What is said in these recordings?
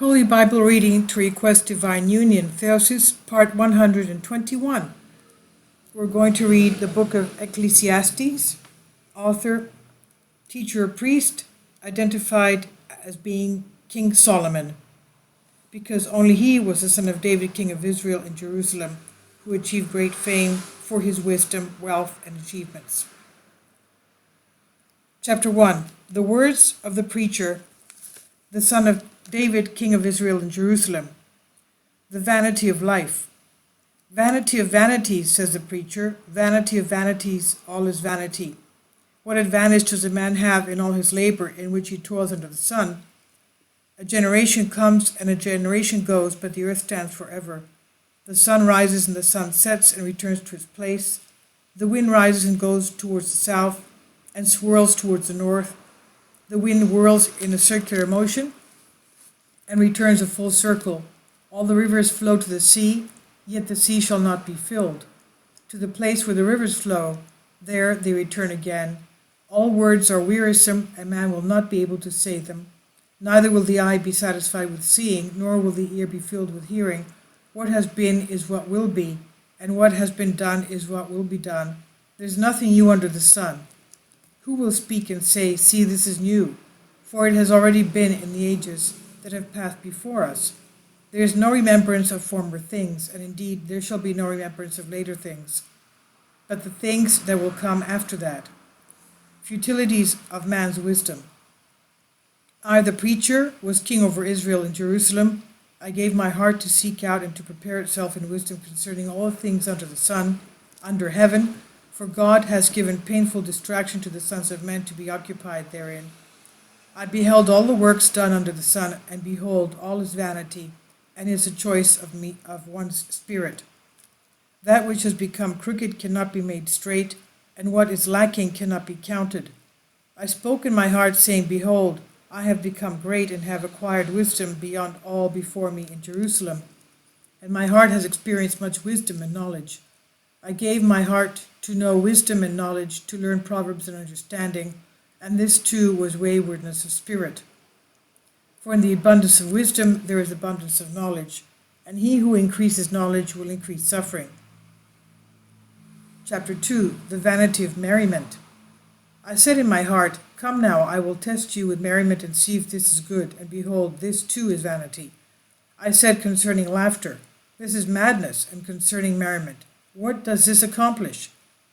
Holy Bible Reading to Request Divine Union, Theosis, Part 121. We're going to read the book of Ecclesiastes, author, teacher, priest, identified as being King Solomon, because only he was the son of David, king of Israel in Jerusalem, who achieved great fame for his wisdom, wealth, and achievements. Chapter 1. The words of the preacher, the son of David, king of Israel in Jerusalem. The vanity of life. Vanity of vanities, says the preacher, vanity of vanities, all is vanity. What advantage does a man have in all his labor in which he toils under the sun? A generation comes and a generation goes, but the earth stands forever. The sun rises and the sun sets and returns to its place. The wind rises and goes towards the south and swirls towards the north. The wind whirls in a circular motion and returns a full circle. All the rivers flow to the sea, yet the sea shall not be filled. To the place where the rivers flow, there they return again. All words are wearisome, and man will not be able to say them. Neither will the eye be satisfied with seeing, nor will the ear be filled with hearing. What has been is what will be, and what has been done is what will be done. There's nothing new under the sun. Who will speak and say, "See, this is new"? For it has already been in the ages that have passed before us. There is no remembrance of former things, and indeed there shall be no remembrance of later things, but the things that will come after that. Futilities of man's wisdom. I, the preacher, was king over Israel in Jerusalem. I gave my heart to seek out and to prepare itself in wisdom concerning all things under the sun, under heaven, for God has given painful distraction to the sons of men to be occupied therein. I beheld all the works done under the sun, and behold, all is vanity, and is a choice of one's spirit. That which has become crooked cannot be made straight, and what is lacking cannot be counted. I spoke in my heart, saying, Behold, I have become great, and have acquired wisdom beyond all before me in Jerusalem. And my heart has experienced much wisdom and knowledge. I gave my heart to know wisdom and knowledge, to learn proverbs and understanding, and this too was waywardness of spirit. For in the abundance of wisdom there is abundance of knowledge, and he who increases knowledge will increase suffering. Chapter 2. The vanity of merriment. I said in my heart, Come now, I will test you with merriment and see if this is good, and behold, this too is vanity. I said concerning laughter, This is madness, and concerning merriment, what does this accomplish?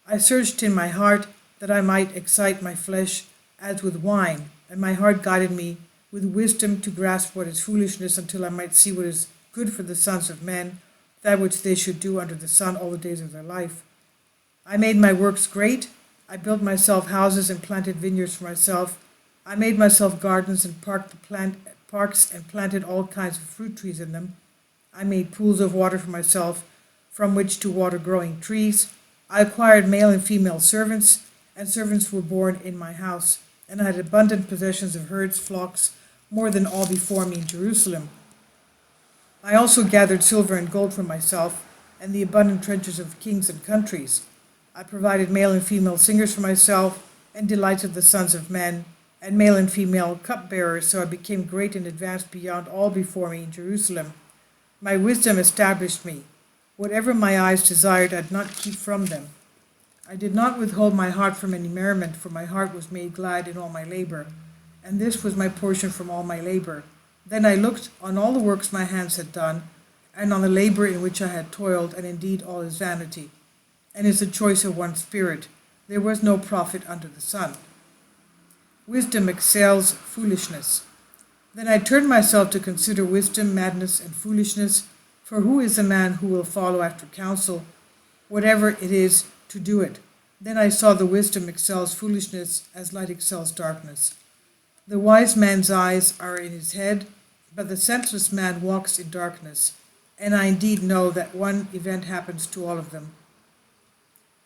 I searched in my heart that I might excite my flesh as with wine, and my heart guided me with wisdom to grasp what is foolishness, until I might see what is good for the sons of men, that which they should do under the sun all the days of their life. I made my works great. I built myself houses and planted vineyards for myself. I made myself gardens and parks and planted all kinds of fruit trees in them. I made pools of water for myself, from which to water growing trees. I acquired male and female servants, and servants were born in my house, and I had abundant possessions of herds, flocks, more than all before me in Jerusalem. I also gathered silver and gold for myself, and the abundant treasures of kings and countries. I provided male and female singers for myself, and delighted the sons of men, and male and female cupbearers, so I became great and advanced beyond all before me in Jerusalem. My wisdom established me. Whatever my eyes desired, I did not keep from them. I did not withhold my heart from any merriment, for my heart was made glad in all my labor, and this was my portion from all my labor. Then I looked on all the works my hands had done, and on the labor in which I had toiled, and indeed all is vanity, and is the choice of one's spirit. There was no profit under the sun. Wisdom excels foolishness. Then I turned myself to consider wisdom, madness, and foolishness, for who is the man who will follow after counsel, whatever it is, to do it? Then I saw the wisdom excels foolishness, as light excels darkness. The wise man's eyes are in his head, but the senseless man walks in darkness, and I indeed know that one event happens to all of them.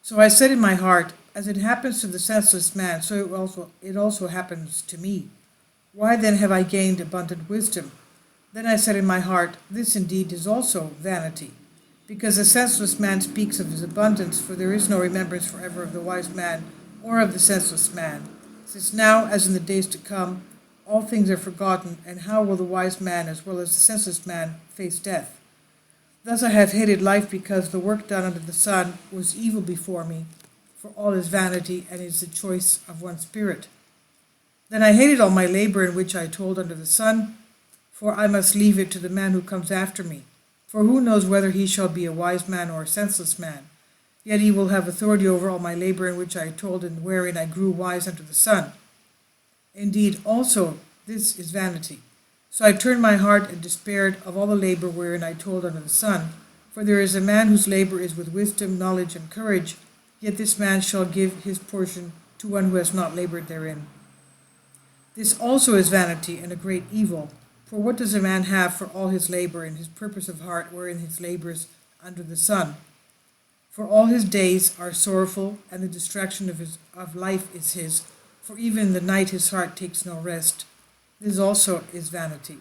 So I said in my heart, As it happens to the senseless man, so it also happens to me. Why then have I gained abundant wisdom? Then I said in my heart, This indeed is also vanity, because the senseless man speaks of his abundance, for there is no remembrance forever of the wise man or of the senseless man, since now, as in the days to come, All things are forgotten, and how will the wise man as well as the senseless man face death? Thus I have hated life, because the work done under the sun was evil before me, for all is vanity, and is the choice of one spirit. Then I hated all my labor in which I toiled under the sun, for I must leave it to the man who comes after me. For who knows whether he shall be a wise man or a senseless man? Yet he will have authority over all my labor in which I toiled, and wherein I grew wise under the sun. Indeed, also this is vanity. So I turned my heart and despaired of all the labor wherein I toiled under the sun. For there is a man whose labor is with wisdom, knowledge, and courage, yet this man shall give his portion to one who has not labored therein. This also is vanity, and a great evil. For what does a man have for all his labor and his purpose of heart wherein his labors under the sun? For all his days are sorrowful, and the distraction of life is his. For even in the night his heart takes no rest. This also is vanity.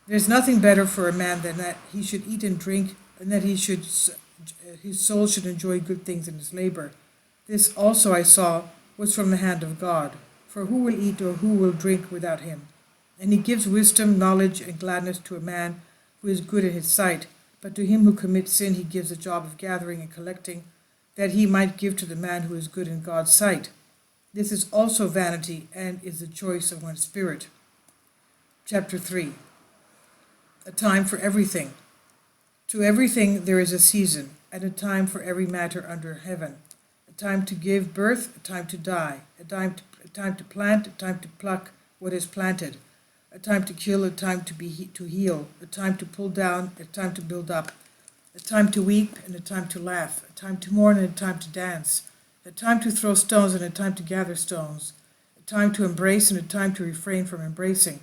There is nothing better for a man than that he should eat and drink, and that his soul should enjoy good things in his labor. This also I saw was from the hand of God. For who will eat or who will drink without him? And he gives wisdom, knowledge, and gladness to a man who is good in his sight. But to him who commits sin he gives a job of gathering and collecting, that he might give to the man who is good in God's sight. This is also vanity, and is the choice of one spirit. Chapter 3. A time for everything. To everything there is a season, and a time for every matter under heaven. A time to give birth, a time to die, a time to plant, a time to pluck what is planted, a time to kill, a time to heal, a time to pull down, a time to build up, a time to weep and a time to laugh, a time to mourn and a time to dance, a time to throw stones and a time to gather stones, a time to embrace and a time to refrain from embracing,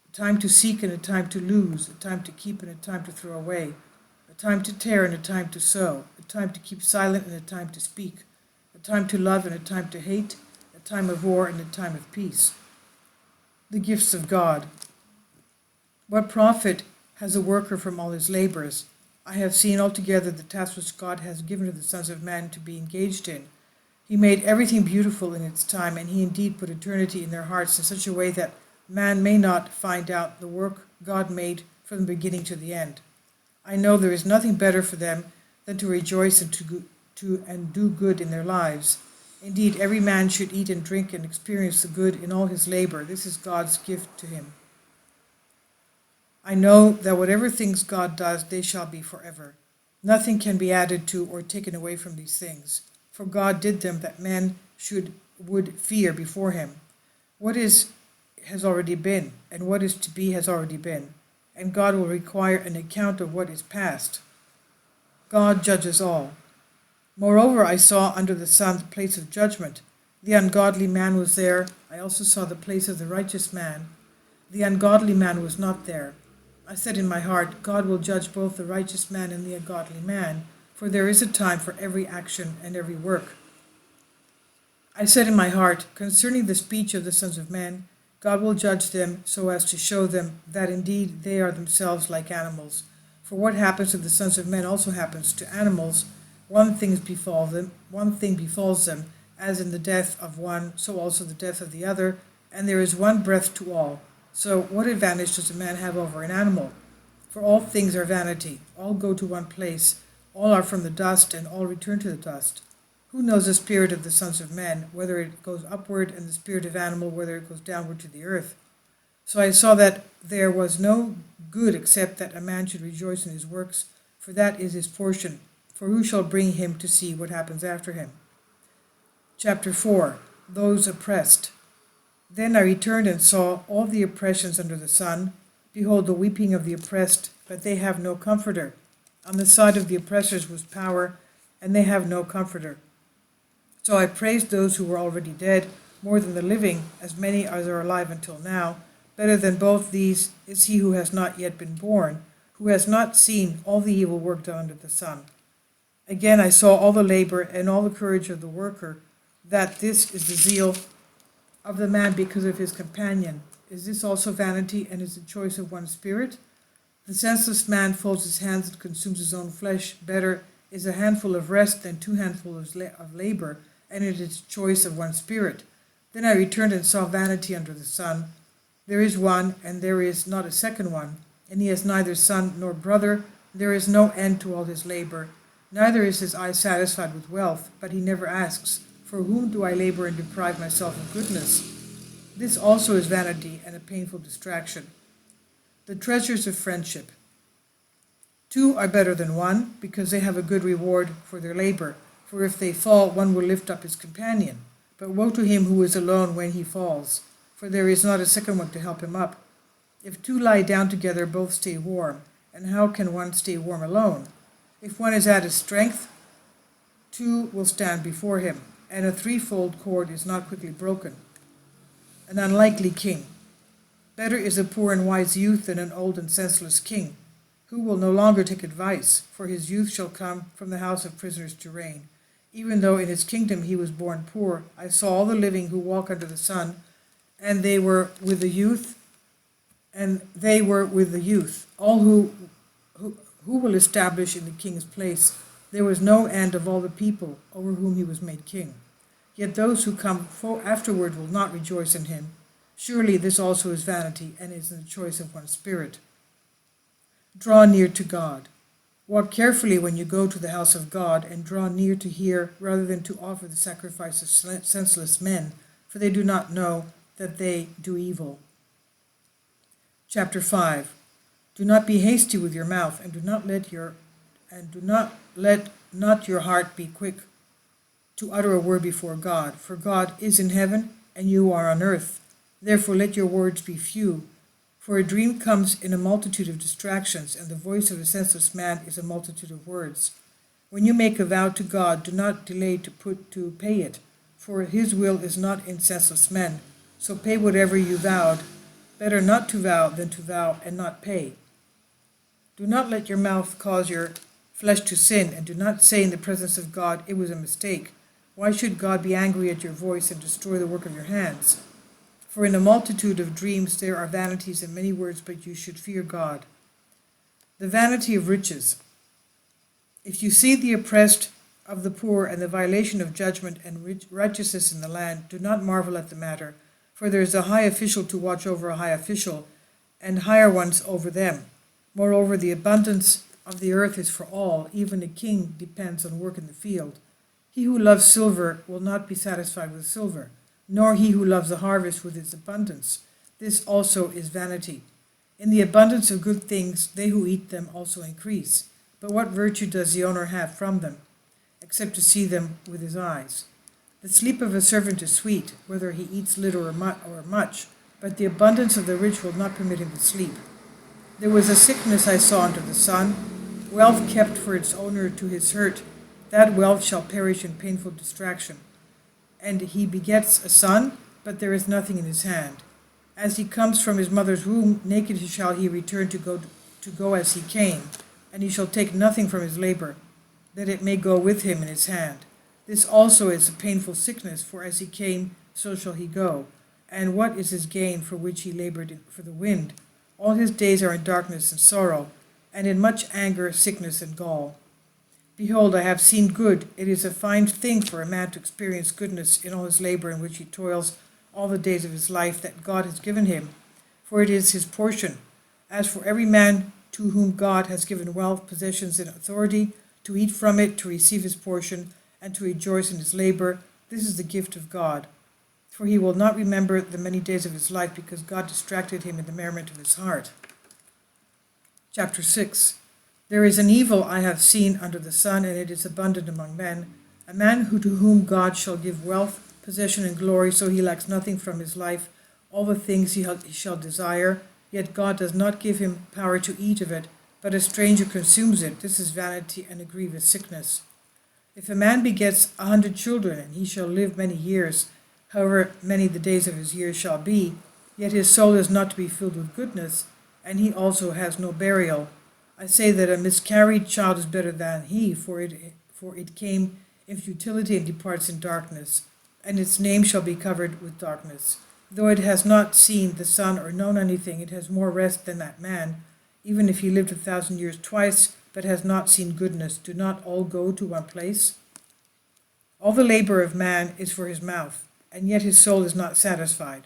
a time to seek and a time to lose, a time to keep and a time to throw away, a time to tear and a time to sow, a time to keep silent and a time to speak, a time to love and a time to hate, a time of war and a time of peace. The gifts of God. What profit has a worker from all his labors? I have seen altogether the task which God has given to the sons of man to be engaged in. He made everything beautiful in its time, and he indeed put eternity in their hearts in such a way that man may not find out the work God made from the beginning to the end. I know there is nothing better for them than to rejoice and do good in their lives. Indeed, every man should eat and drink and experience the good in all his labor. This is God's gift to him. I know that whatever things God does, they shall be forever. Nothing can be added to or taken away from these things. For God did them that men would fear before him. What is has already been, and what is to be has already been. And God will require an account of what is past. God judges all. Moreover, I saw under the sun the place of judgment. The ungodly man was there. I also saw the place of the righteous man. The ungodly man was not there. I said in my heart, God will judge both the righteous man and the ungodly man, for there is a time for every action and every work. I said in my heart, concerning the speech of the sons of men, God will judge them so as to show them that indeed they are themselves like animals. For what happens to the sons of men also happens to animals. One thing befalls them, as in the death of one, so also the death of the other, and there is one breath to all. So what advantage does a man have over an animal? For all things are vanity, all go to one place, all are from the dust, and all return to the dust. Who knows the spirit of the sons of men, whether it goes upward, and the spirit of animal, whether it goes downward to the earth? So I saw that there was no good except that a man should rejoice in his works, for that is his portion. For who shall bring him to see what happens after him? Chapter 4. Those oppressed. Then I returned and saw all the oppressions under the sun. Behold, the weeping of the oppressed, but they have no comforter. On the side of the oppressors was power, and they have no comforter. So I praised those who were already dead, more than the living, as many as are alive until now. Better than both these is he who has not yet been born, who has not seen all the evil work done under the sun. Again I saw all the labor and all the courage of the worker, that this is the zeal of the man because of his companion. Is this also vanity, and is the choice of one spirit? The senseless man folds his hands and consumes his own flesh. Better is a handful of rest than 2 handfuls of labor, and it is choice of one spirit. Then I returned and saw vanity under the sun. There is one, and there is not a second one, and he has neither son nor brother. There is no end to all his labor. Neither is his eye satisfied with wealth, but he never asks, for whom do I labor and deprive myself of goodness? This also is vanity and a painful distraction. The treasures of friendship. Two are better than one, because they have a good reward for their labor. For if they fall, one will lift up his companion. But woe to him who is alone when he falls, for there is not a second one to help him up. If two lie down together, both stay warm. And how can one stay warm alone? If one is at his strength, two will stand before him, and a threefold cord is not quickly broken. An unlikely king. Better is a poor and wise youth than an old and senseless king, who will no longer take advice, for his youth shall come from the house of prisoners to reign. Even though in his kingdom he was born poor, I saw all the living who walk under the sun, and they were with the youth, all who will establish in the king's place. There was no end of all the people over whom he was made king. Yet those who come afterward will not rejoice in him. Surely this also is vanity, and is in the choice of one's spirit. Draw near to God. Walk carefully when you go to the house of God, and draw near to hear, rather than to offer the sacrifice of senseless men, for they do not know that they do evil. Chapter 5. Do not be hasty with your mouth, and do not let your heart be quick to utter a word before God, for God is in heaven, and you are on earth. Therefore let your words be few, for a dream comes in a multitude of distractions, and the voice of a senseless man is a multitude of words. When you make a vow to God, do not delay to pay it, for his will is not in senseless men. So pay whatever you vowed. Better not to vow than to vow and not pay. Do not let your mouth cause your flesh to sin, and do not say in the presence of God, it was a mistake. Why should God be angry at your voice and destroy the work of your hands? For in a multitude of dreams there are vanities and many words, but you should fear God. The vanity of riches. If you see the oppressed of the poor and the violation of judgment and righteousness in the land, do not marvel at the matter, for there is a high official to watch over a high official, and higher ones over them. Moreover, the abundance of the earth is for all, even a king depends on work in the field. He who loves silver will not be satisfied with silver, nor he who loves the harvest with its abundance. This also is vanity. In the abundance of good things, they who eat them also increase. But what virtue does the owner have from them, except to see them with his eyes? The sleep of a servant is sweet, whether he eats little or much, but the abundance of the rich will not permit him to sleep. There was a sickness I saw under the sun, wealth kept for its owner to his hurt. That wealth shall perish in painful distraction. And he begets a son, but there is nothing in his hand. As he comes from his mother's womb, naked shall he return to go as he came, and he shall take nothing from his labor, that it may go with him in his hand. This also is a painful sickness, for as he came, so shall he go. And what is his gain for which he labored for the wind? All his days are in darkness and sorrow, and in much anger, sickness, and gall. Behold, I have seen good. It is a fine thing for a man to experience goodness in all his labor in which he toils all the days of his life that God has given him, for it is his portion. As for every man to whom God has given wealth, possessions, and authority, to eat from it, to receive his portion, and to rejoice in his labor, this is the gift of God. For he will not remember the many days of his life, because God distracted him in the merriment of his heart. Chapter 6. There is an evil I have seen under the sun, and it is abundant among men, a man to whom God shall give wealth, possession, and glory, so he lacks nothing from his life, all the things he shall desire, yet God does not give him power to eat of it, but a stranger consumes it. This is vanity and a grievous sickness. If a man begets 100 children, and he shall live many years, however many the days of his years shall be, yet his soul is not to be filled with goodness, and he also has no burial. I say that a miscarried child is better than he, for it came in futility and departs in darkness, and its name shall be covered with darkness. Though it has not seen the sun or known anything, it has more rest than that man, even if he lived 1,000 years twice, but has not seen goodness. Do not all go to one place? All the labor of man is for his mouth, and yet his soul is not satisfied.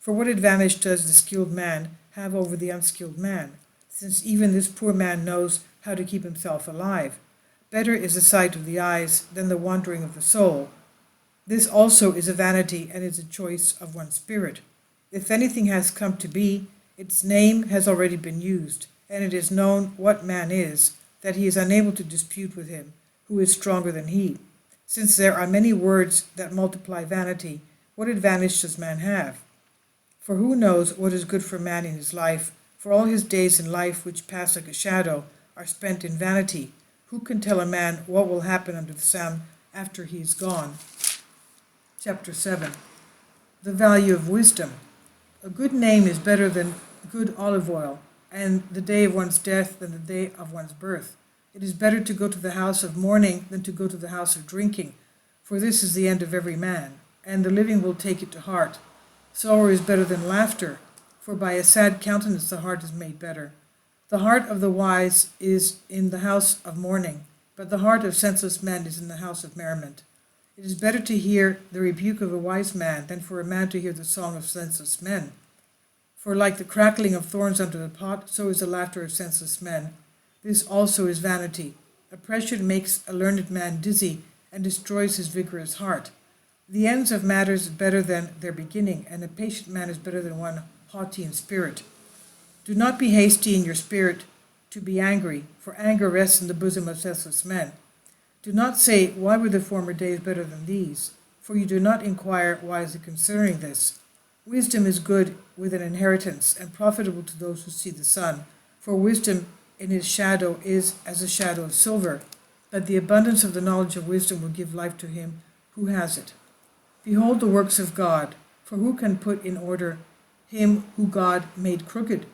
For what advantage does the skilled man have over the unskilled man, since even this poor man knows how to keep himself alive? Better is the sight of the eyes than the wandering of the soul. This also is a vanity and is a choice of one's spirit. If anything has come to be, its name has already been used, and it is known what man is, that he is unable to dispute with him, who is stronger than he. Since there are many words that multiply vanity, what advantage does man have? For who knows what is good for man in his life? For all his days in life, which pass like a shadow, are spent in vanity. Who can tell a man what will happen under the sun after he is gone? Chapter 7. The value of wisdom. A good name is better than good olive oil, and the day of one's death than the day of one's birth. It is better to go to the house of mourning than to go to the house of drinking, for this is the end of every man, and the living will take it to heart. Sorrow is better than laughter, for by a sad countenance the heart is made better. The heart of the wise is in the house of mourning, but the heart of senseless men is in the house of merriment. It is better to hear the rebuke of a wise man than for a man to hear the song of senseless men. For like the crackling of thorns under the pot, so is the laughter of senseless men. This also is vanity. Oppression makes a learned man dizzy and destroys his vigorous heart. The ends of matters is better than their beginning, and a patient man is better than one haughty in spirit. Do not be hasty in your spirit to be angry, for anger rests in the bosom of senseless men. Do not say, why were the former days better than these? For you do not inquire wisely concerning this. Wisdom is good with an inheritance, and profitable to those who see the sun. For wisdom in his shadow is as a shadow of silver, but the abundance of the knowledge of wisdom will give life to him who has it. Behold the works of God, for who can put in order him who God made crooked?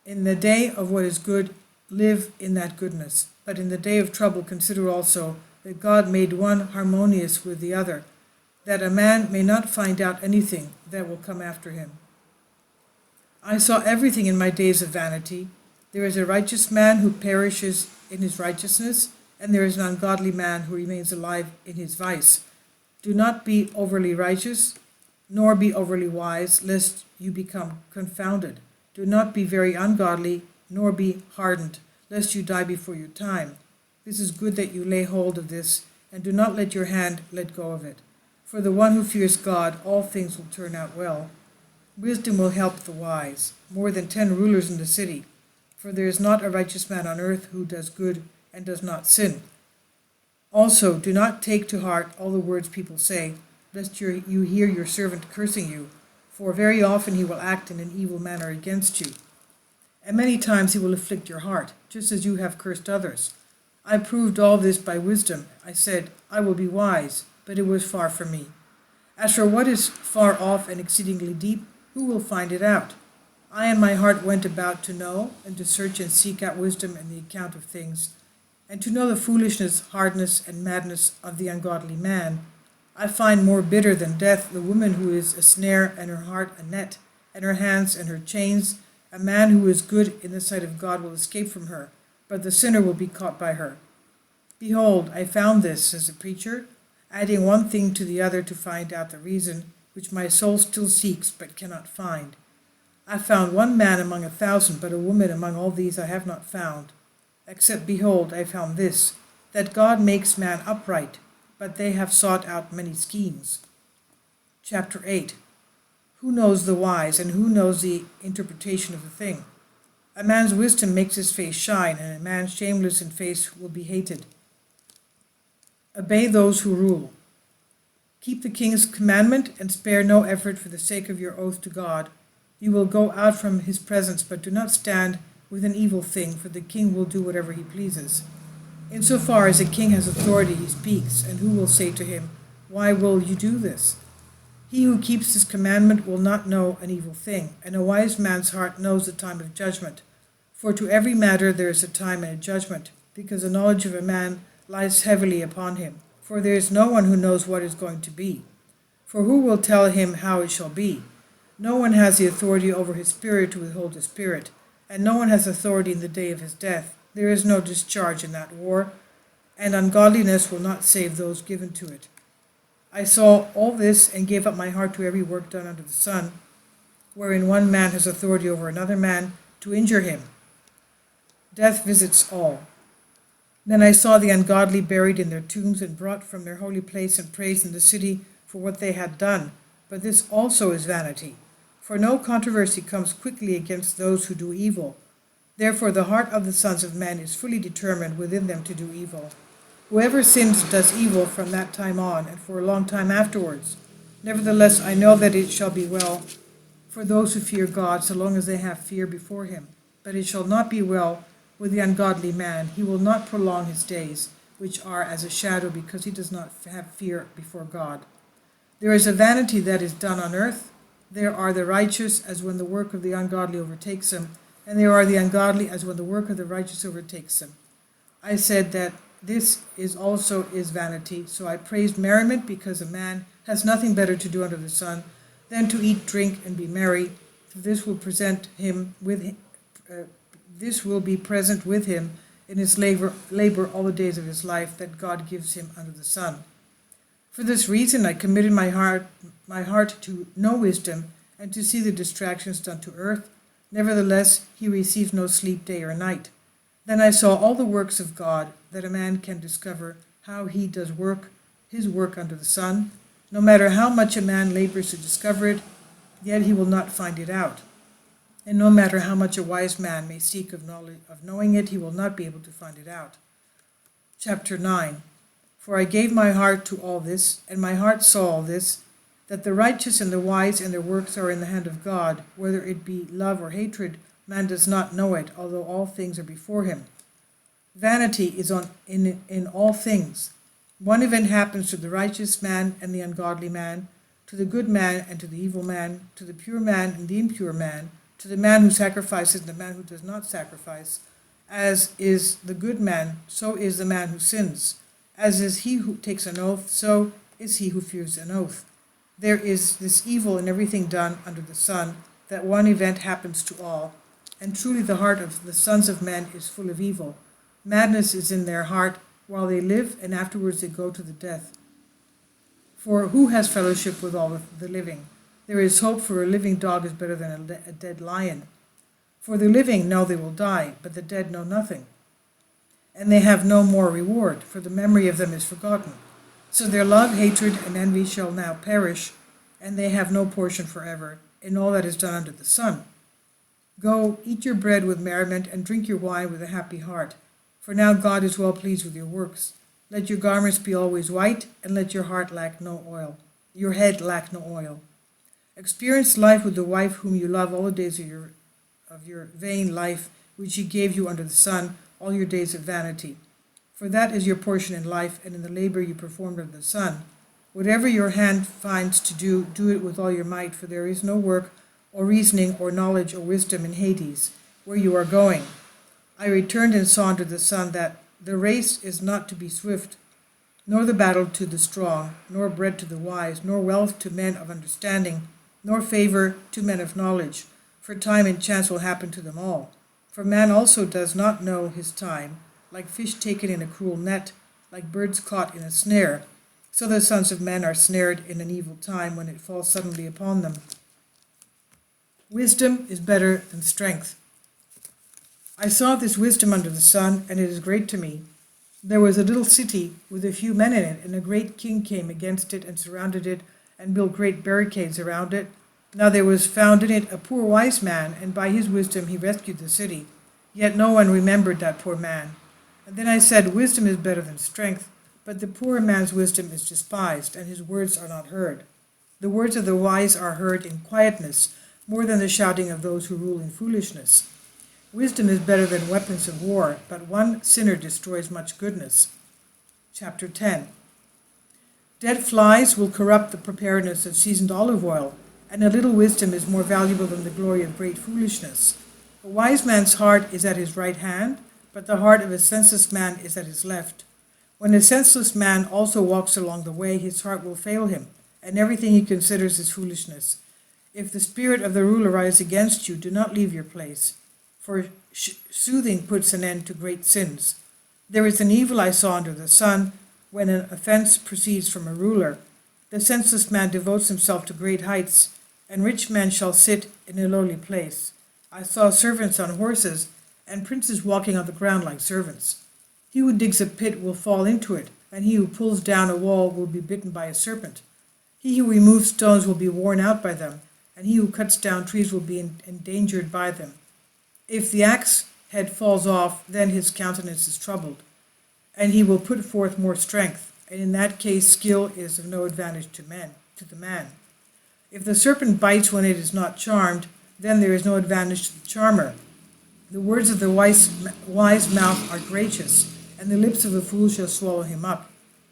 In the day of what is good, live in that goodness. But in the day of trouble, consider also that God made one harmonious with the other, that a man may not find out anything that will come after him. I saw everything in my days of vanity. There is a righteous man who perishes in his righteousness, and there is an ungodly man who remains alive in his vice. Do not be overly righteous, nor be overly wise, lest you become confounded. Do not be very ungodly, nor be hardened, lest you die before your time. This is good that you lay hold of this, and do not let your hand let go of it. For the one who fears God, all things will turn out well. Wisdom will help the wise, more than 10 rulers in the city. For there is not a righteous man on earth who does good and does not sin. Also, do not take to heart all the words people say, lest you hear your servant cursing you, for very often he will act in an evil manner against you. And many times he will afflict your heart, just as you have cursed others. I proved all this by wisdom. I said, I will be wise, but it was far from me. As for what is far off and exceedingly deep, who will find it out? I and my heart went about to know, and to search and seek out wisdom and the account of things, and to know the foolishness, hardness, and madness of the ungodly man. I find more bitter than death the woman who is a snare, and her heart a net, and her hands and her chains. A man who is good in the sight of God will escape from her, but the sinner will be caught by her. Behold, I found this, says the preacher, adding one thing to the other to find out the reason, which my soul still seeks but cannot find. I found one man among 1,000, but a woman among all these I have not found. Except, behold, I found this, that God makes man upright, but they have sought out many schemes. Chapter 8. Who knows the wise, and who knows the interpretation of a thing? A man's wisdom makes his face shine, and a man shameless in face will be hated. Obey those who rule. Keep the king's commandment, and spare no effort for the sake of your oath to God. You will go out from his presence, but do not stand with an evil thing, for the king will do whatever he pleases. Insofar as a king has authority, he speaks, and who will say to him, why will you do this? He who keeps his commandment will not know an evil thing, and a wise man's heart knows the time of judgment. For to every matter there is a time and a judgment, because the knowledge of a man lies heavily upon him. For there is no one who knows what is going to be. For who will tell him how it shall be? No one has the authority over his spirit to withhold his spirit, and no one has authority in the day of his death. There is no discharge in that war, and ungodliness will not save those given to it. I saw all this and gave up my heart to every work done under the sun. wherein one man has authority over another man to injure him. Death visits all. Then I saw the ungodly buried in their tombs and brought from their holy place and praised in the city for what they had done. But this also is vanity. For no controversy comes quickly against those who do evil. Therefore the heart of the sons of men is fully determined within them to do evil. Whoever sins does evil from that time on, and for a long time afterwards. Nevertheless, I know that it shall be well for those who fear God, so long as they have fear before him. But it shall not be well with the ungodly man. He will not prolong his days, which are as a shadow, because he does not have fear before God. There is a vanity that is done on earth. There are the righteous, as when the work of the ungodly overtakes them, and there are the ungodly, as when the work of the righteous overtakes them. I said that this is also is vanity, so I praised merriment, because a man has nothing better to do under the sun than to eat, drink, and be merry. For this will be present with him in his labor all the days of his life that God gives him under the sun. For this reason I committed my heart to know wisdom, and to see the distractions done to earth. Nevertheless, he receives no sleep day or night. Then I saw all the works of God, that a man can discover how he does his work under the sun. No matter how much a man labors to discover it, yet he will not find it out. And no matter how much a wise man may seek of knowing it, he will not be able to find it out. Chapter 9. For I gave my heart to all this, and my heart saw all this, that the righteous and the wise and their works are in the hand of God. Whether it be love or hatred, man does not know it, although all things are before him. Vanity is in all things. One event happens to the righteous man and the ungodly man, to the good man and to the evil man, to the pure man and the impure man, to the man who sacrifices and the man who does not sacrifice. As is the good man, so is the man who sins. As is he who takes an oath, so is he who fears an oath. There is this evil in everything done under the sun, that one event happens to all. And truly the heart of the sons of men is full of evil. Madness is in their heart while they live, and afterwards they go to the death. For who has fellowship with all the living? There is hope, for a living dog is better than a dead lion. For the living know they will die, but the dead know nothing. And they have no more reward, for the memory of them is forgotten. So their love, hatred, and envy shall now perish, and they have no portion forever in all that is done under the sun. Go, eat your bread with merriment, and drink your wine with a happy heart. For now God is well pleased with your works. Let your garments be always white, and let your heart lack no oil. Your head lack no oil. Experience life with the wife whom you love all the days of your vain life, which he gave you under the sun, all your days of vanity. For that is your portion in life, and in the labor you performed under the sun. Whatever your hand finds to do, do it with all your might, for there is no work, or reasoning, or knowledge, or wisdom in Hades, where you are going. I returned and saw under the sun that the race is not to be swift, nor the battle to the strong, nor bread to the wise, nor wealth to men of understanding, nor favor to men of knowledge, for time and chance will happen to them all. For man also does not know his time, like fish taken in a cruel net, like birds caught in a snare. So the sons of men are snared in an evil time, when it falls suddenly upon them. Wisdom is better than strength. I saw this wisdom under the sun, and it is great to me. There was a little city with a few men in it, and a great king came against it and surrounded it, and built great barricades around it. Now there was found in it a poor wise man, and by his wisdom he rescued the city. Yet no one remembered that poor man. And then I said, wisdom is better than strength, but the poor man's wisdom is despised, and his words are not heard. The words of the wise are heard in quietness, more than the shouting of those who rule in foolishness. Wisdom is better than weapons of war, but one sinner destroys much goodness. Chapter 10. Dead flies will corrupt the preparedness of seasoned olive oil, and a little wisdom is more valuable than the glory of great foolishness. A wise man's heart is at his right hand, but the heart of a senseless man is at his left. When a senseless man also walks along the way, his heart will fail him, and everything he considers is foolishness. If the spirit of the ruler rise against you, do not leave your place, for soothing puts an end to great sins. There is an evil I saw under the sun, when an offense proceeds from a ruler. The senseless man devotes himself to great heights, and rich men shall sit in a lowly place. I saw servants on horses, and princes walking on the ground like servants. He who digs a pit will fall into it, and he who pulls down a wall will be bitten by a serpent. He who removes stones will be worn out by them, and he who cuts down trees will be endangered by them. If the axe head falls off, then his countenance is troubled, and he will put forth more strength, and in that case skill is of no advantage to the man. If the serpent bites when it is not charmed, then there is no advantage to the charmer. The words of the wise mouth are gracious, and the lips of a fool shall swallow him up.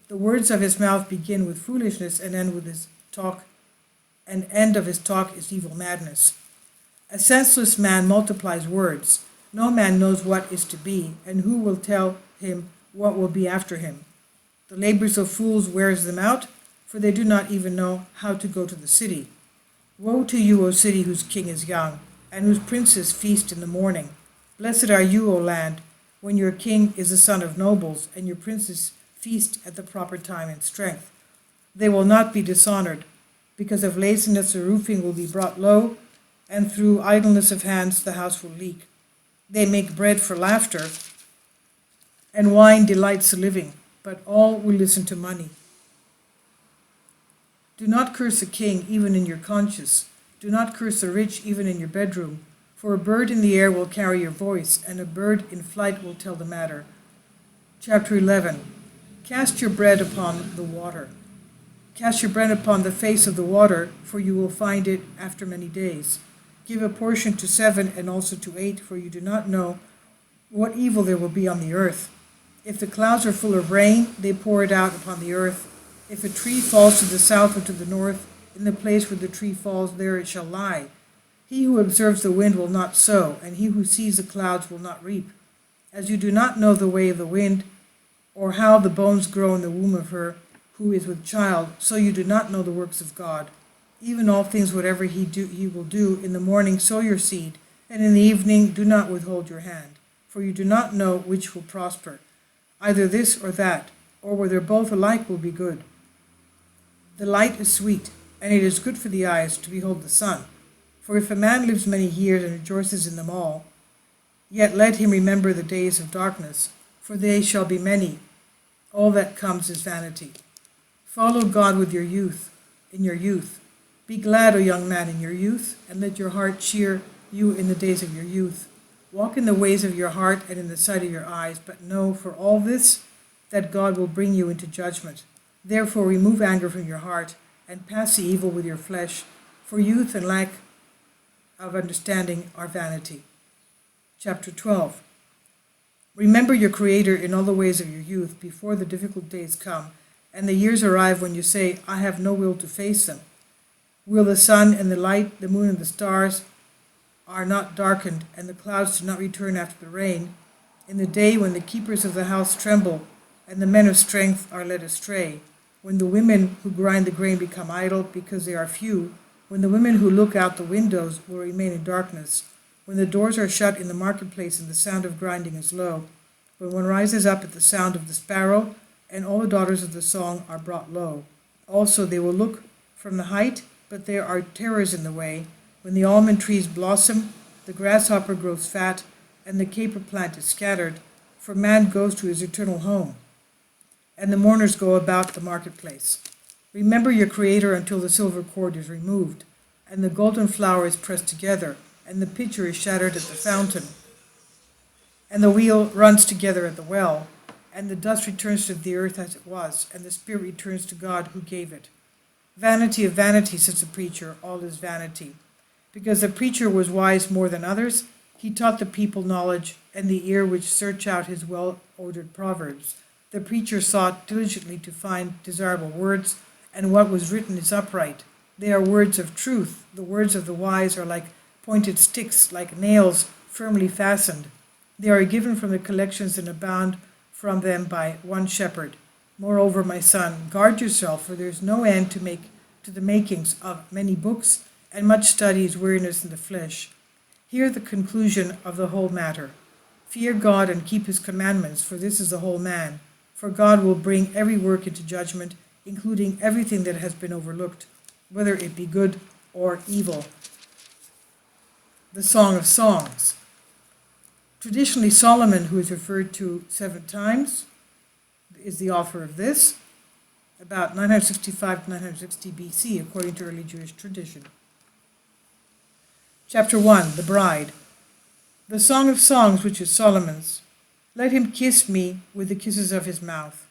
The words of his mouth begin with foolishness and end of his talk is evil madness. A senseless man multiplies words. No man knows what is to be, and who will tell him what will be after him? The labors of fools wears them out, for they do not even know how to go to the city. Woe to you, O city whose king is young, and whose princes feast in the morning. Blessed are you, O land, when your king is a son of nobles, and your princes feast at the proper time and strength. They will not be dishonored. Because of laziness the roofing will be brought low, and through idleness of hands the house will leak. They make bread for laughter, and wine delights the living, but all will listen to money. Do not curse a king even in your conscience. Do not curse the rich even in your bedroom, for a bird in the air will carry your voice, and a bird in flight will tell the matter. Chapter 11. Cast your bread upon the water. Cast your bread upon the face of the water, for you will find it after many days. Give a portion to 7 and also to 8, for you do not know what evil there will be on the earth. If the clouds are full of rain, they pour it out upon the earth. If a tree falls to the south or to the north, in the place where the tree falls, there it shall lie. He who observes the wind will not sow, and he who sees the clouds will not reap. As you do not know the way of the wind, or how the bones grow in the womb of her who is with child, so you do not know the works of God. Even all things whatever he will do, in the morning sow your seed, and in the evening do not withhold your hand, for you do not know which will prosper, either this or that, or whether both alike will be good. The light is sweet, and it is good for the eyes to behold the sun. For if a man lives many years and rejoices in them all, yet let him remember the days of darkness, for they shall be many. All that comes is vanity. Follow God with your youth, in your youth. Be glad, O young man, in your youth, and let your heart cheer you in the days of your youth. Walk in the ways of your heart and in the sight of your eyes, but know for all this that God will bring you into judgment. Therefore remove anger from your heart, and pass the evil with your flesh, for youth and lack of understanding are vanity. Chapter 12. Remember your Creator in all the ways of your youth, before the difficult days come, and the years arrive when you say, I have no will to face them. Will the sun and the light, the moon and the stars are not darkened, and the clouds do not return after the rain, in the day when the keepers of the house tremble, and the men of strength are led astray, when the women who grind the grain become idle because they are few, when the women who look out the windows will remain in darkness, when the doors are shut in the marketplace and the sound of grinding is low, when one rises up at the sound of the sparrow, and all the daughters of the song are brought low. Also they will look from the height, but there are terrors in the way, when the almond trees blossom, the grasshopper grows fat, and the caper plant is scattered, for man goes to his eternal home, and the mourners go about the marketplace. Remember your Creator until the silver cord is removed, and the golden flour is pressed together, and the pitcher is shattered at the fountain, and the wheel runs together at the well, and the dust returns to the earth as it was, and the spirit returns to God who gave it. Vanity of vanity, says the preacher, all is vanity. Because the preacher was wise more than others, he taught the people knowledge and the ear which search out his well-ordered proverbs. The preacher sought diligently to find desirable words, and what was written is upright. They are words of truth. The words of the wise are like pointed sticks, like nails firmly fastened. They are given from the collections and abound from them by one shepherd. Moreover, my son, guard yourself, for there is no end to the makings of many books, and much study is weariness in the flesh. Hear the conclusion of the whole matter. Fear God and keep his commandments, for this is the whole man. For God will bring every work into judgment, including everything that has been overlooked, whether it be good or evil. The Song of Songs. Traditionally, Solomon, who is referred to 7 times, is the author of this, about 965 to 960 BC, according to early Jewish tradition. Chapter 1, The Bride. The Song of Songs, which is Solomon's. Let him kiss me with the kisses of his mouth.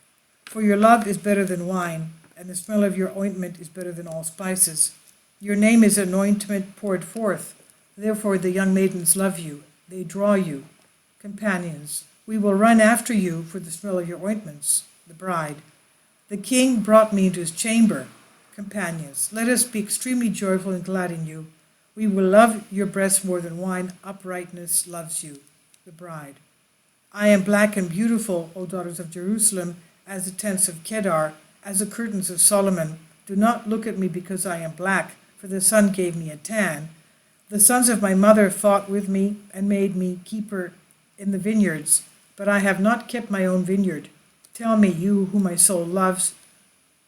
For your love is better than wine, and the smell of your ointment is better than all spices. Your name is an ointment poured forth. Therefore the young maidens love you. They draw you. Companions, we will run after you for the smell of your ointments. The bride. The king brought me into his chamber. Companions, let us be extremely joyful and glad in you. We will love your breasts more than wine. Uprightness loves you. The bride. I am black and beautiful, O daughters of Jerusalem, as the tents of Kedar, as the curtains of Solomon. Do not look at me because I am black, for the sun gave me a tan. The sons of my mother fought with me and made me keeper in the vineyards, but I have not kept my own vineyard. Tell me, you whom my soul loves,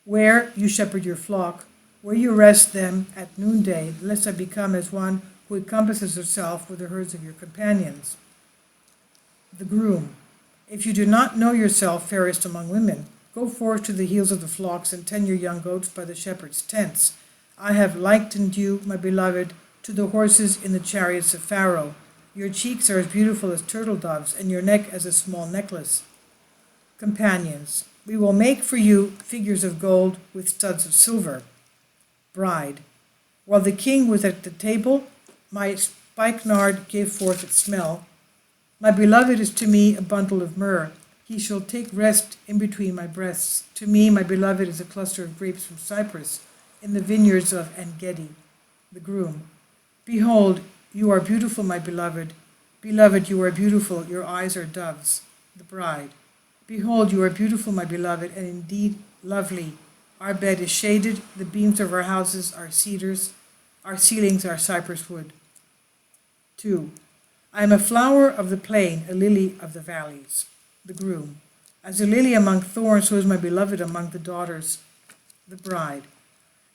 where you shepherd your flock, where you rest them at noonday, lest I become as one who encompasses herself with the herds of your companions. The groom. If you do not know yourself fairest among women, go forth to the heels of the flocks and tend your young goats by the shepherd's tents. I have likened you, my beloved, to the horses in the chariots of Pharaoh. Your cheeks are as beautiful as turtle doves, and your neck as a small necklace. Companions. We will make for you figures of gold with studs of silver. Bride. While the king was at the table, my spikenard gave forth its smell. My beloved is to me a bundle of myrrh. He shall take rest in between my breasts. To me, my beloved is a cluster of grapes from Cyprus, in the vineyards of En-gedi. The groom. Behold, you are beautiful, my beloved. Beloved, you are beautiful. Your eyes are doves. The bride. Behold, you are beautiful, my beloved, and indeed lovely. Our bed is shaded, the beams of our houses are cedars, our ceilings are cypress wood. 2. I am a flower of the plain, a lily of the valleys. The groom. As a lily among thorns, so is my beloved among the daughters. The bride.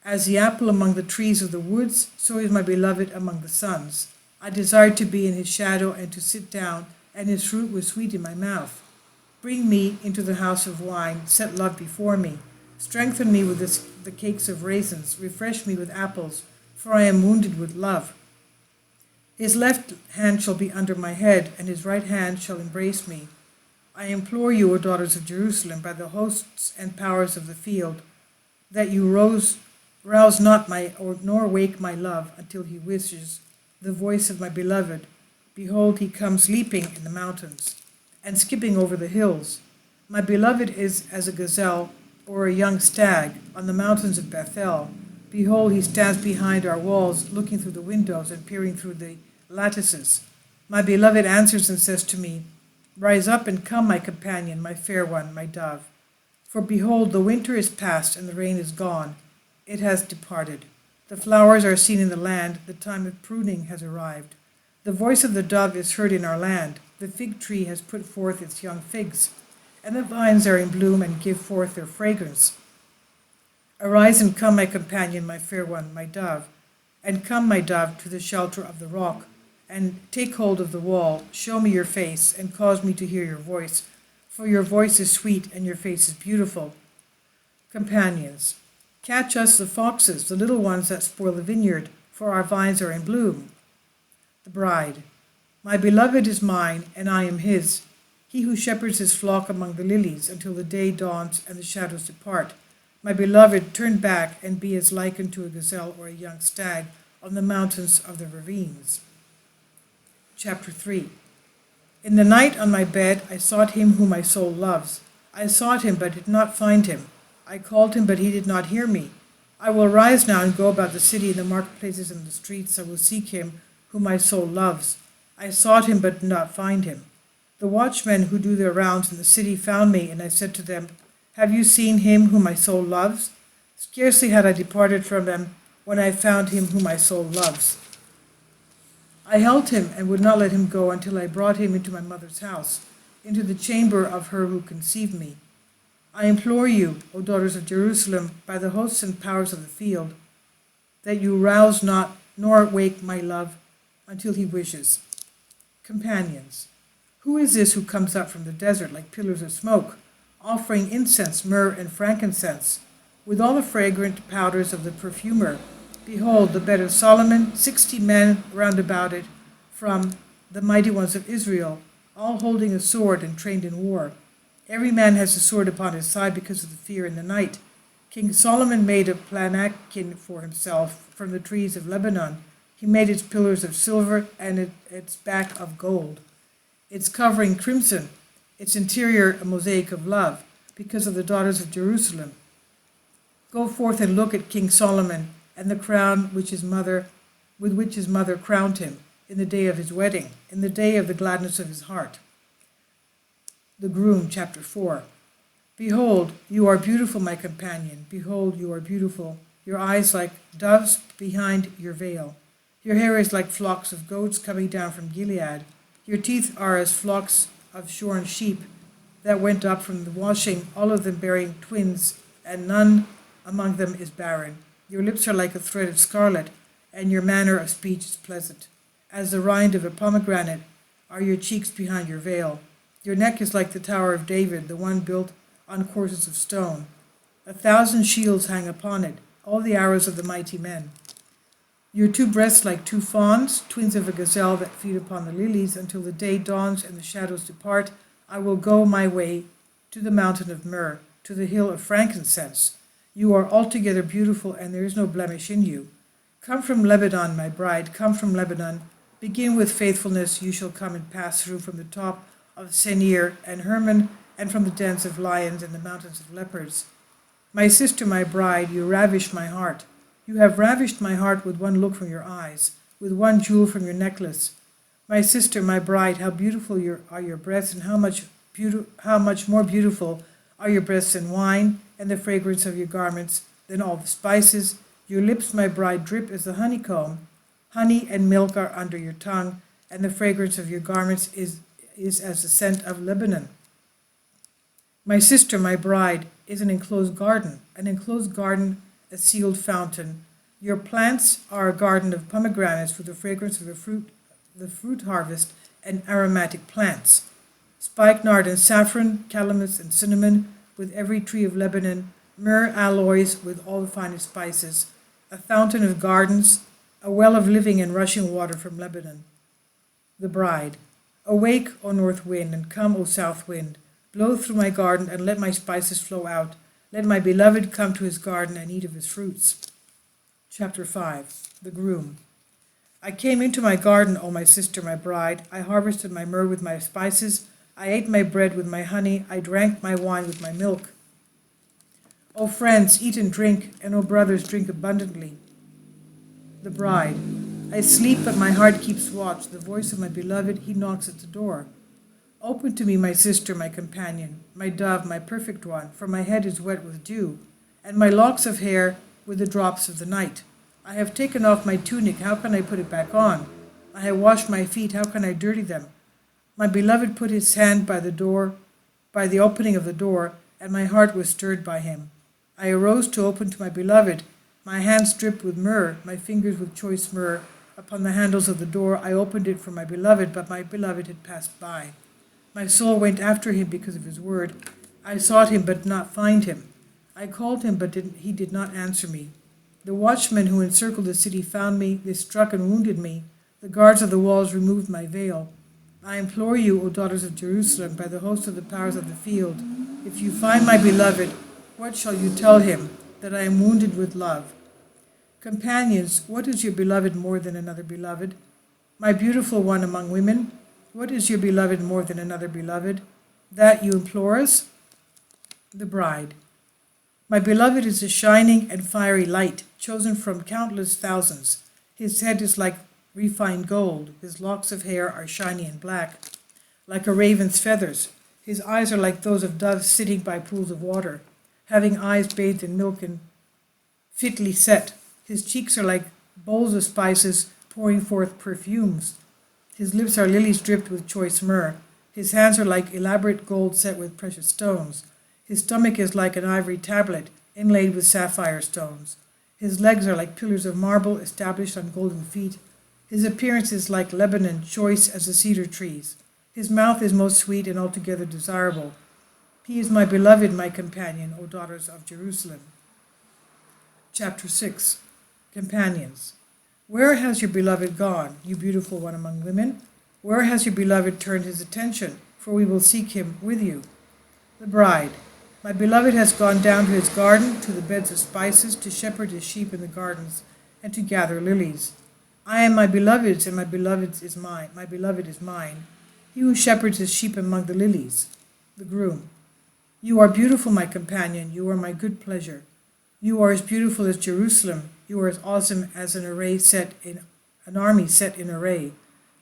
As the apple among the trees of the woods, so is my beloved among the sons. I desired to be in his shadow and to sit down, and his fruit was sweet in my mouth. Bring me into the house of wine, set love before me. Strengthen me with the cakes of raisins, refresh me with apples, for I am wounded with love. His left hand shall be under my head, and his right hand shall embrace me. I implore you, O daughters of Jerusalem, by the hosts and powers of the field, that you rouse not nor wake my love until he wishes the voice of my beloved. Behold, he comes leaping in the mountains and skipping over the hills. My beloved is as a gazelle or a young stag on the mountains of Bethel. Behold, he stands behind our walls, looking through the windows and peering through the lattices. My beloved answers and says to me, Rise up and come, my companion, my fair one, my dove. For behold, the winter is past and the rain is gone. It has departed. The flowers are seen in the land. The time of pruning has arrived. The voice of the dove is heard in our land. The fig tree has put forth its young figs, and the vines are in bloom and give forth their fragrance. Arise and come, my companion, my fair one, my dove, and come, my dove, to the shelter of the rock, and take hold of the wall. Show me your face, and cause me to hear your voice, for your voice is sweet, and your face is beautiful. Companions, catch us the foxes, the little ones that spoil the vineyard, for our vines are in bloom. The bride. My beloved is mine, and I am his. He who shepherds his flock among the lilies until the day dawns and the shadows depart. My beloved, turn back and be as likened to a gazelle or a young stag on the mountains of the ravines. Chapter 3. In the night on my bed I sought him whom my soul loves. I sought him, but did not find him. I called him, but he did not hear me. I will rise now and go about the city, in the marketplaces and the streets. I will seek him whom my soul loves. I sought him, but did not find him. The watchmen who do their rounds in the city found me, and I said to them, Have you seen him whom my soul loves? Scarcely had I departed from them when I found him whom my soul loves. I held him and would not let him go until I brought him into my mother's house, into the chamber of her who conceived me. I implore you, O daughters of Jerusalem, by the hosts and powers of the field, that you rouse not, nor wake my love, until he wishes. Companions. Who is this who comes up from the desert like pillars of smoke, offering incense, myrrh, and frankincense, with all the fragrant powders of the perfumer? Behold, the bed of Solomon, 60 men round about it, from the mighty ones of Israel, all holding a sword and trained in war. Every man has a sword upon his side because of the fear in the night. King Solomon made a plankin for himself from the trees of Lebanon. He made its pillars of silver and its back of gold, its covering crimson, its interior a mosaic of love, because of the daughters of Jerusalem. Go forth and look at King Solomon, and the crown with which his mother crowned him, in the day of his wedding, in the day of the gladness of his heart. The Groom, chapter 4. Behold, you are beautiful, my companion. Behold, you are beautiful. Your eyes like doves behind your veil. Your hair is like flocks of goats coming down from Gilead. Your teeth are as flocks of shorn sheep that went up from the washing, all of them bearing twins, and none among them is barren. Your lips are like a thread of scarlet, and your manner of speech is pleasant. As the rind of a pomegranate are your cheeks behind your veil. Your neck is like the Tower of David, the one built on courses of stone. 1,000 shields hang upon it, all the arrows of the mighty men. Your two breasts like two fawns, twins of a gazelle that feed upon the lilies, until the day dawns and the shadows depart. I will go my way to the mountain of myrrh, to the hill of frankincense. You are altogether beautiful, and there is no blemish in you. Come from Lebanon, my bride, come from Lebanon. Begin with faithfulness, you shall come and pass through from the top of Senir and Hermon, and from the dens of lions and the mountains of leopards. My sister, my bride, you ravish my heart. You have ravished my heart with one look from your eyes, with one jewel from your necklace. My sister, my bride, how beautiful are your breasts, and how much more beautiful are your breasts than wine, and the fragrance of your garments than all the spices. Your lips, my bride, drip as the honeycomb. Honey and milk are under your tongue, and the fragrance of your garments is as the scent of Lebanon. My sister, my bride, is an enclosed garden, a sealed fountain. Your plants are a garden of pomegranates with the fragrance of the fruit harvest, and aromatic plants. Spikenard and saffron, calamus and cinnamon, with every tree of Lebanon, myrrh alloys with all the finest spices, a fountain of gardens, a well of living and rushing water from Lebanon. The bride. Awake, O north wind, and come, O south wind. Blow through my garden, and let my spices flow out. Let my beloved come to his garden and eat of his fruits. Chapter 5. The Groom. I came into my garden, O my sister, my bride. I harvested my myrrh with my spices. I ate my bread with my honey. I drank my wine with my milk. O friends, eat and drink, and O brothers, drink abundantly. The bride. I sleep, but my heart keeps watch. The voice of my beloved, he knocks at the door. Open to me, my sister, my companion, my dove, my perfect one, for my head is wet with dew, and my locks of hair with the drops of the night. I have taken off my tunic, how can I put it back on? I have washed my feet, how can I dirty them? My beloved put his hand by the opening of the door, and my heart was stirred by him. I arose to open to my beloved. My hands dripped with myrrh, my fingers with choice myrrh. Upon the handles of the door I opened it for my beloved, but my beloved had passed by. My soul went after him because of his word. I sought him, but did not find him. I called him, but he did not answer me. The watchmen who encircled the city found me. They struck and wounded me. The guards of the walls removed my veil. I implore you, O daughters of Jerusalem, by the host of the powers of the field, if you find my beloved, what shall you tell him? That I am wounded with love. Companions, what is your beloved more than another beloved? My beautiful one among women, what is your beloved more than another beloved? That you implore us? The bride. My beloved is a shining and fiery light, chosen from countless thousands. His head is like refined gold. His locks of hair are shiny and black, like a raven's feathers. His eyes are like those of doves sitting by pools of water, having eyes bathed in milk and fitly set. His cheeks are like bowls of spices pouring forth perfumes. His lips are lilies dripped with choice myrrh. His hands are like elaborate gold set with precious stones. His stomach is like an ivory tablet inlaid with sapphire stones. His legs are like pillars of marble established on golden feet. His appearance is like Lebanon, choice as the cedar trees. His mouth is most sweet and altogether desirable. He is my beloved, my companion, O daughters of Jerusalem. Chapter 6. Companions. Where has your beloved gone, you beautiful one among women? Where has your beloved turned his attention? For we will seek him with you. The bride. My beloved has gone down to his garden, to the beds of spices, to shepherd his sheep in the gardens, and to gather lilies. I am my beloved's, and my beloved is mine. My beloved is mine. He who shepherds his sheep among the lilies. The groom. You are beautiful, my companion. You are my good pleasure. You are as beautiful as Jerusalem. You are as awesome as an army set in array.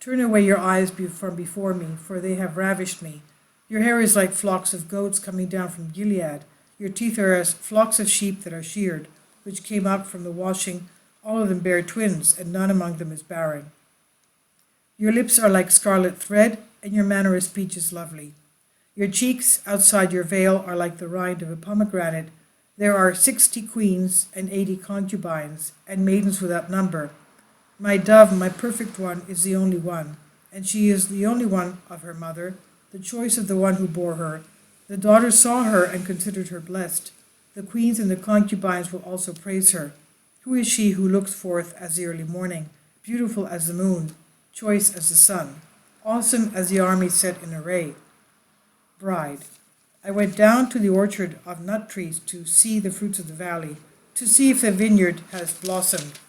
Turn away your eyes from before me, for they have ravished me. Your hair is like flocks of goats coming down from Gilead. Your teeth are as flocks of sheep that are sheared, which came up from the washing. All of them bear twins, and none among them is barren. Your lips are like scarlet thread, and your manner of speech is lovely. Your cheeks outside your veil are like the rind of a pomegranate. There are 60 queens and 80 concubines, and maidens without number. My dove, my perfect one, is the only one, and she is the only one of her mother, the choice of the one who bore her. The daughters saw her and considered her blessed. The queens and the concubines will also praise her. Who is she who looks forth as the early morning, beautiful as the moon, choice as the sun, awesome as the army set in array? Bride. I went down to the orchard of nut trees to see the fruits of the valley, to see if the vineyard has blossomed,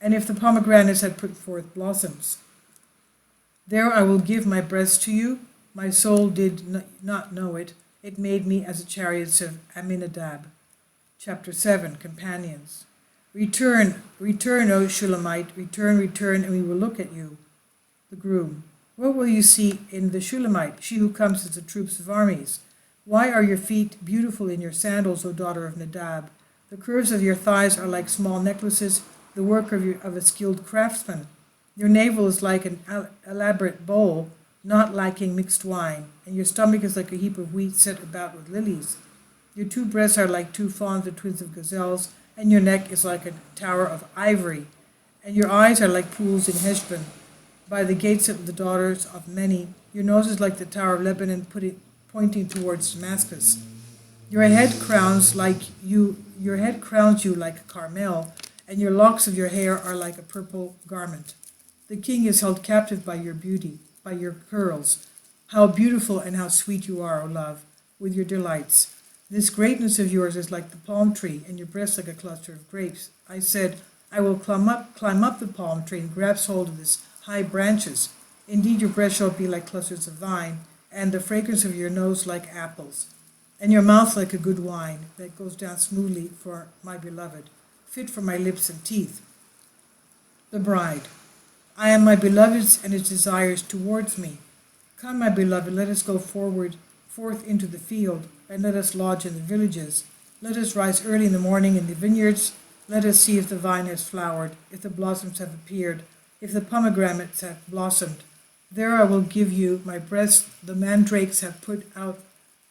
and if the pomegranates had put forth blossoms. There I will give my breast to you. My soul did not know it. It made me as a chariot of Amminadab. Chapter 7. Companions. Return, return, O Shulamite, return, and we will look at you. The groom. What will you see in the Shulamite, she who comes as the troops of armies? Why are your feet beautiful in your sandals, O daughter of Nadab? The curves of your thighs are like small necklaces, the work of a skilled craftsman. Your navel is like an elaborate bowl, not lacking mixed wine, and your stomach is like a heap of wheat set about with lilies. Your two breasts are like two fawns, the twins of gazelles, and your neck is like a tower of ivory, and your eyes are like pools in Heshbon, by the gates of the daughters of many. Your nose is like the tower of Lebanon, pointing towards Damascus. Your head crowns you like Carmel, and your locks of your hair are like a purple garment. The king is held captive by your beauty, by your curls. How beautiful and how sweet you are, O love, with your delights. This greatness of yours is like the palm tree, and your breast like a cluster of grapes. I said, I will climb up the palm tree and grasp hold of its high branches. Indeed, your breast shall be like clusters of vine, and the fragrance of your nose like apples, and your mouth like a good wine that goes down smoothly for my beloved, fit for my lips and teeth. The bride. I am my beloved's, and his desires towards me. Come, my beloved, let us go forth into the field, and let us lodge in the villages. Let us rise early in the morning in the vineyards. Let us see if the vine has flowered, if the blossoms have appeared, if the pomegranates have blossomed. There I will give you my breast. The mandrakes have put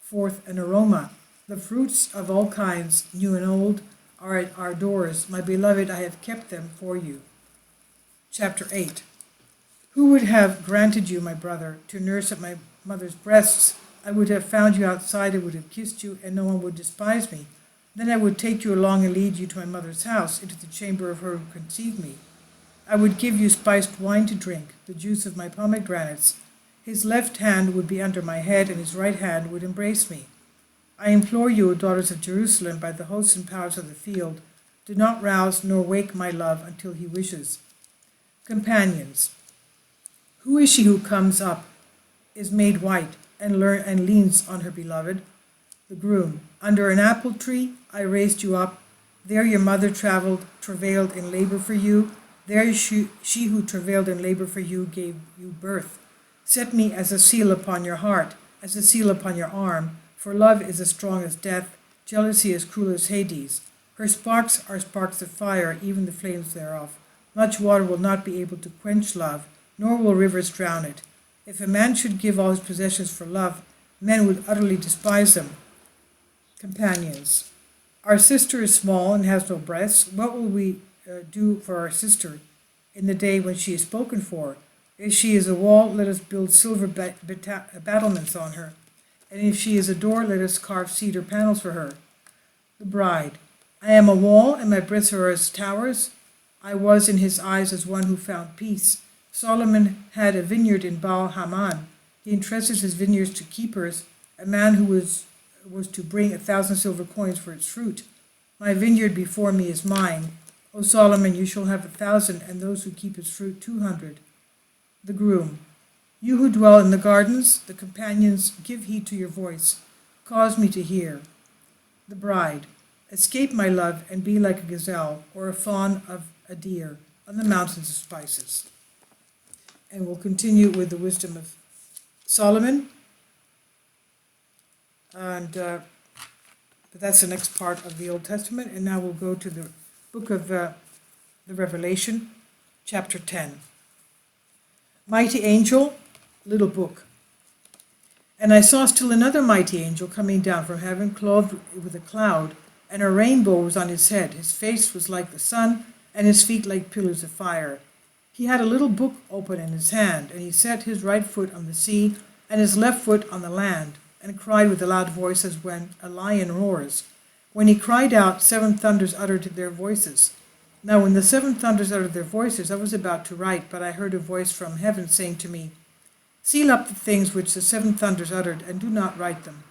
forth an aroma. The fruits of all kinds, new and old, are at our doors. My beloved, I have kept them for you. Chapter 8. Who would have granted you, my brother, to nurse at my mother's breasts? I would have found you outside, I would have kissed you, and no one would despise me. Then I would take you along and lead you to my mother's house, into the chamber of her who conceived me. I would give you spiced wine to drink, the juice of my pomegranates. His left hand would be under my head, and his right hand would embrace me. I implore you, O daughters of Jerusalem, by the hosts and powers of the field, do not rouse nor wake my love until he wishes. Companions. Who is she who comes up, is made white, and leans on her beloved? The groom. Under an apple tree I raised you up. There your mother travailed in labor for you. There she who travailed in labor for you gave you birth. Set me as a seal upon your heart, as a seal upon your arm, for love is as strong as death, jealousy as cruel as Hades. Her sparks are sparks of fire, even the flames thereof. Much water will not be able to quench love, nor will rivers drown it. If a man should give all his possessions for love, men would utterly despise them. Companions. Our sister is small and has no breasts. What will we do for our sister in the day when she is spoken for? If she is a wall, let us build silver battlements on her. And if she is a door, let us carve cedar panels for her. The bride. I am a wall, and my breasts are as towers. I was in his eyes as one who found peace. Solomon had a vineyard in Baal Haman. He entrusted his vineyards to keepers, a man who was to bring 1,000 silver coins for its fruit. My vineyard before me is mine. O Solomon, you shall have 1,000, and those who keep its fruit 200. The groom. You who dwell in the gardens, the companions, give heed to your voice. Cause me to hear. The bride. Escape, my love, and be like a gazelle, or a fawn of a deer, on the mountains of spices. And we'll continue with the wisdom of Solomon. But that's the next part of the Old Testament. And now we'll go to the book of the Revelation, chapter 10. Mighty angel, little book. And I saw still another mighty angel coming down from heaven, clothed with a cloud, and a rainbow was on his head. His face was like the sun, and his feet like pillars of fire. He had a little book open in his hand, and he set his right foot on the sea, and his left foot on the land, and cried with a loud voice as when a lion roars. When he cried out, 7 thunders uttered their voices. Now when the 7 thunders uttered their voices, I was about to write, but I heard a voice from heaven saying to me, Seal up the things which the 7 thunders uttered, and do not write them.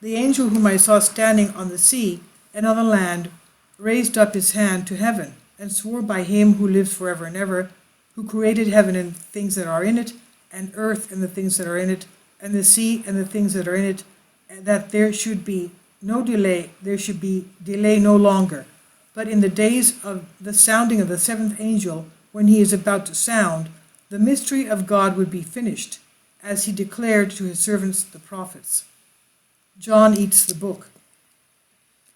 The angel whom I saw standing on the sea and on the land raised up his hand to heaven, and swore by him who lives forever and ever, who created heaven and things that are in it, and earth and the things that are in it, and the sea and the things that are in it, and that there should be no delay, there should be delay no longer. But in the days of the sounding of the 7th angel, when he is about to sound, the mystery of God would be finished, as he declared to his servants the prophets. John eats the book.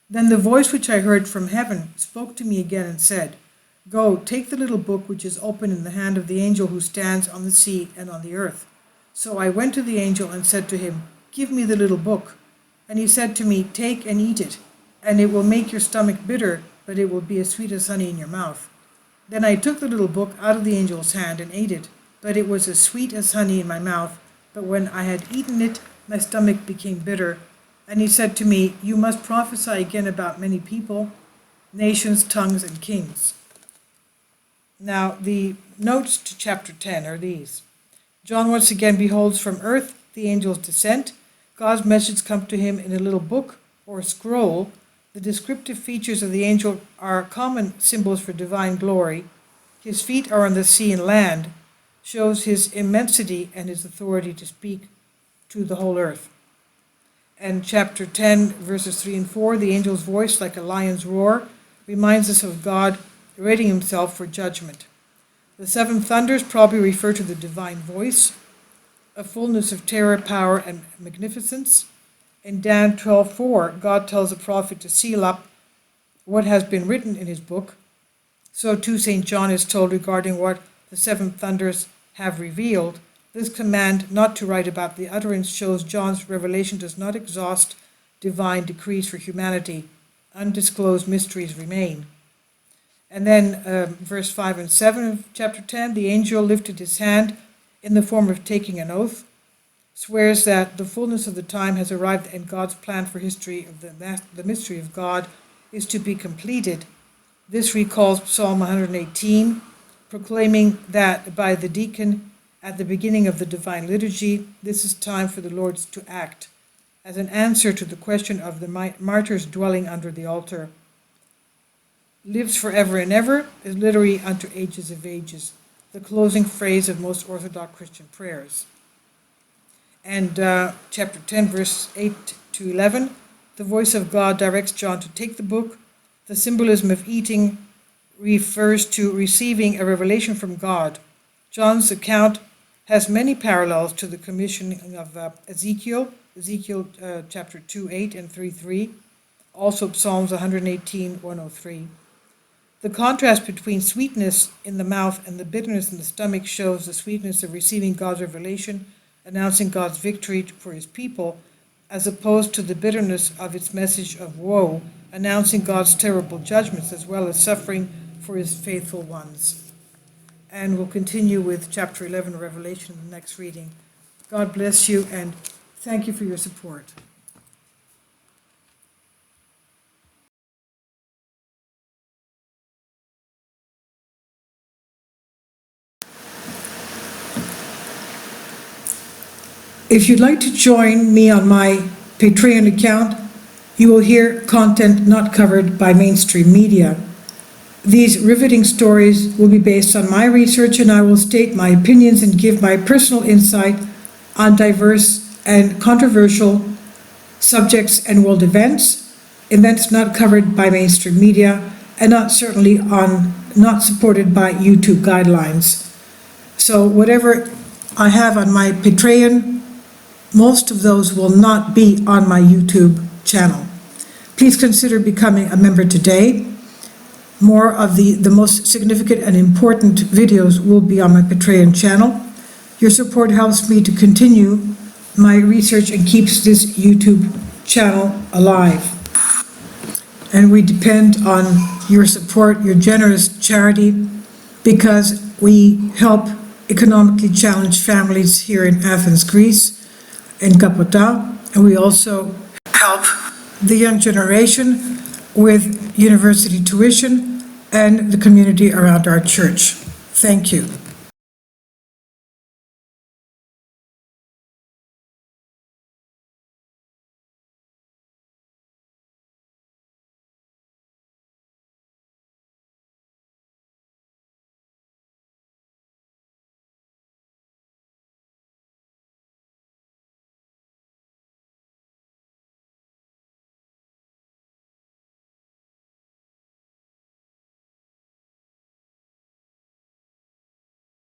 Then the voice which I heard from heaven spoke to me again and said, Go, take the little book which is open in the hand of the angel who stands on the sea and on the earth. So I went to the angel and said to him, Give me the little book. And he said to me, Take and eat it, and it will make your stomach bitter, but it will be as sweet as honey in your mouth. Then I took the little book out of the angel's hand and ate it, but it was as sweet as honey in my mouth. But when I had eaten it, my stomach became bitter. And he said to me, You must prophesy again about many people, nations, tongues, and kings. Now, the notes to chapter 10 are these. John once again beholds from earth the angel's descent. God's message comes to him in a little book or scroll. The descriptive features of the angel are common symbols for divine glory. His feet are on the sea and land, shows his immensity and his authority to speak to the whole earth. And chapter 10, verses 3 and 4, the angel's voice, like a lion's roar, reminds us of God readying himself for judgment. The 7 thunders probably refer to the divine voice, a fullness of terror, power, and magnificence. In Dan 12:4, God tells the prophet to seal up what has been written in his book. So too St. John is told regarding what the 7 thunders have revealed. This command not to write about the utterance shows John's revelation does not exhaust divine decrees for humanity. Undisclosed mysteries remain. And then verse 5 and 7 of chapter 10, the angel lifted his hand in the form of taking an oath, swears that the fullness of the time has arrived and God's plan for history of the mystery of God is to be completed. This recalls Psalm 118, proclaiming that by the deacon at the beginning of the divine liturgy, this is time for the Lord to act, as an answer to the question of the martyrs dwelling under the altar. Lives forever and ever is literally unto ages of ages, the closing phrase of most Orthodox Christian prayers. And chapter 10, verse 8 to 11, the voice of God directs John to take the book. The symbolism of eating refers to receiving a revelation from God. John's account has many parallels to the commissioning of Ezekiel chapter 2:8 and 3:3, also Psalms 118:103. The contrast between sweetness in the mouth and the bitterness in the stomach shows the sweetness of receiving God's revelation, announcing God's victory for his people, as opposed to the bitterness of its message of woe, announcing God's terrible judgments as well as suffering for his faithful ones. And we'll continue with chapter 11 of Revelation in the next reading. God bless you, and thank you for your support. If you'd like to join me on my Patreon account, you will hear content not covered by mainstream media. These riveting stories will be based on my research, and I will state my opinions and give my personal insight on diverse and controversial subjects and world events not covered by mainstream media, and not supported by YouTube guidelines. So whatever I have on my Patreon, most of those will not be on my YouTube channel. Please consider becoming a member today. More of the most significant and important videos will be on my Patreon channel. Your support helps me to continue my research and keeps this YouTube channel alive. And we depend on your support, your generous charity, because we help economically challenged families here in Athens, Greece, in Kapota, and we also help the young generation with university tuition and the community around our church. Thank you.